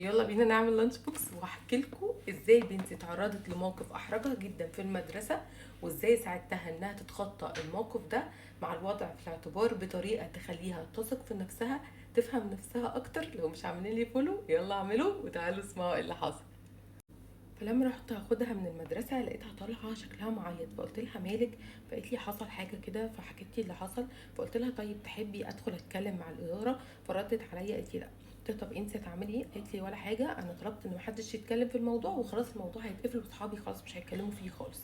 يلا بينا نعمل لانش بوكس وهحكي لكم ازاي بنتي اتعرضت لموقف احرجها جدا في المدرسه، وازاي ساعدتها انها تتخطى الموقف ده مع الوضع في الاعتبار بطريقه تخليها تثق في نفسها، تفهم نفسها اكتر. لو مش عاملين لي فولو يلا اعملوا وتعالوا اسمعوا ايه اللي حصل. فلما رحت اخدها من المدرسه لقيتها طالعه شكلها معيط، فقلت لها مالك؟ فقالت لي حصل حاجه كده، فحكيت لي اللي حصل. فقلت لها طيب تحبي ادخل اتكلم مع الاداره؟ فردت عليا قالت لي لا. قلت لها طب انت هتعملي ايه؟ قالت لي ولا حاجه، انا طلبت ان محدش يتكلم في الموضوع وخلاص الموضوع هيتقفل واصحابي خلاص مش هيتكلموا فيه خالص.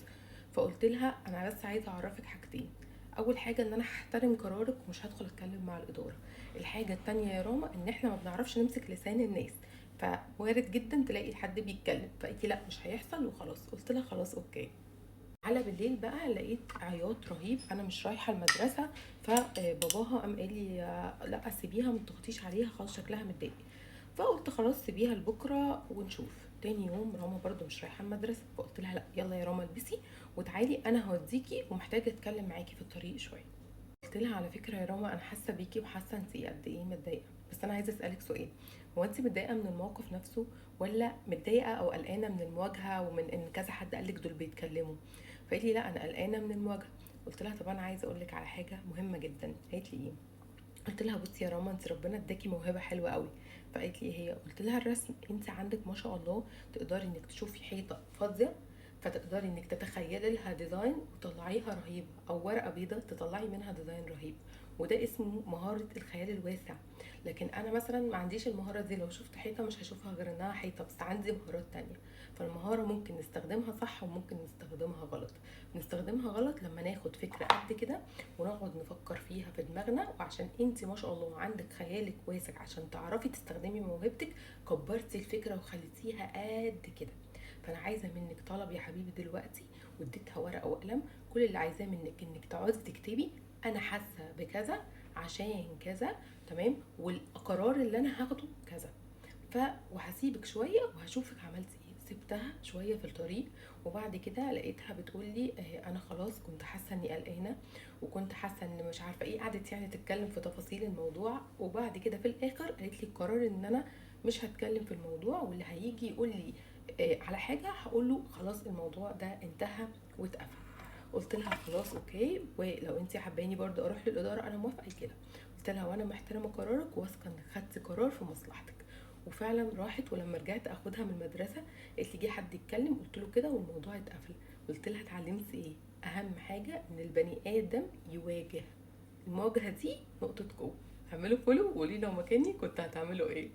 فقلت لها انا بس عايزه اعرفك حاجتين. اول حاجه ان انا هحترم قرارك ومش هدخل اتكلم مع الاداره. الحاجه التانية يا راما ان احنا ما بنعرفش نمسك لسان الناس، فوارد جدا تلاقي حد بيتكلم. فقالت لي لا مش هيحصل وخلاص. قلت لها خلاص اوكي. على بالليل بقى لقيت عياط رهيب، انا مش رايحه المدرسه. فباباها قام قال لي لا سيبيها ما تضغطيش عليها خلاص شكلها متضايق. فقلت خلاص سيبيها لبكره ونشوف. تاني يوم راما برضو مش رايحه المدرسه، فقلت لها لا يلا يا راما البسي وتعالي انا هوديكي ومحتاجه اتكلم معاكي في الطريق شويه. قلت لها على فكره يا راما انا حاسه بيكي وحاسه انت قد ايه متضايقه، بس انا عايزه اسالك سؤال. هو انت متضايقه من الموقف نفسه ولا متضايقه او قلقانه من المواجهه ومن ان كذا حد قالك دول بيتكلموا؟ فقالت لي لا انا قلقانه من المواجهه. قلت لها طب انا عايزه اقول لك على حاجه مهمه جدا. قالت لي ايه؟ قلت لها بصي يا راما انت ربنا اداكي موهبه حلوه قوي. فقالت لي ايه هي؟ قلت لها الرسم. انت عندك ما شاء الله تقدري انك تشوفي حيطه فاضيه فتقدري انك تتخيلي لها ديزاين وتطلعيها رهيبه، او ورقه بيضه تطلعي منها ديزاين رهيب. وده اسمه مهاره الخيال الواسع. لكن انا مثلا ما عنديش المهاره دي، لو شفت حيطه مش هشوفها غير انها حيطه، بس عندي مهارات تانية. فالمهاره ممكن نستخدمها صح وممكن نستخدمها غلط. نستخدمها غلط لما ناخد فكره قد كده ونقعد نفكر فيها في دماغنا، وعشان انت ما شاء الله عندك خيالك واسع عشان تعرفي تستخدمي موهبتك كبرتي الفكره وخليتيها قد كده. فانا عايزه منك طلب يا حبيبي دلوقتي، واديتها ورقه وقلم. كل اللي عايزاه منك انك تقعدي تكتبي انا حاسه بكذا عشان كذا، تمام، والقرار اللي انا هاخده كذا. وهسيبك شويه وهشوفك عملتي ايه. سبتها شويه في الطريق، وبعد كده لقيتها بتقول لي انا خلاص كنت حاسه اني قلقانه وكنت حاسه ان مش عارفه ايه. قعدت يعني تتكلم في تفاصيل الموضوع، وبعد كده في الاخر قالت لي القرار ان انا مش هتكلم في الموضوع، واللي هيجي يقول لي على حاجه هقول له خلاص الموضوع ده انتهى واتقفل. قلت لها خلاص اوكي، ولو انت حباني برضه اروح للاداره انا موافقه كده. قلت لها وانا محترمه قرارك وواثقه انك خدتي قرار في مصلحتك. وفعلا راحت، ولما رجعت اخدها من المدرسه قالت لي جه حد يتكلم، قلت له كده والموضوع اتقفل. قلت لها اتعلمت ايه؟ اهم حاجه ان البني ادم يواجه. المواجهه دي نقطه قوه. اعملوا فولو وقولي لو مكاني كنت هتعملوا ايه.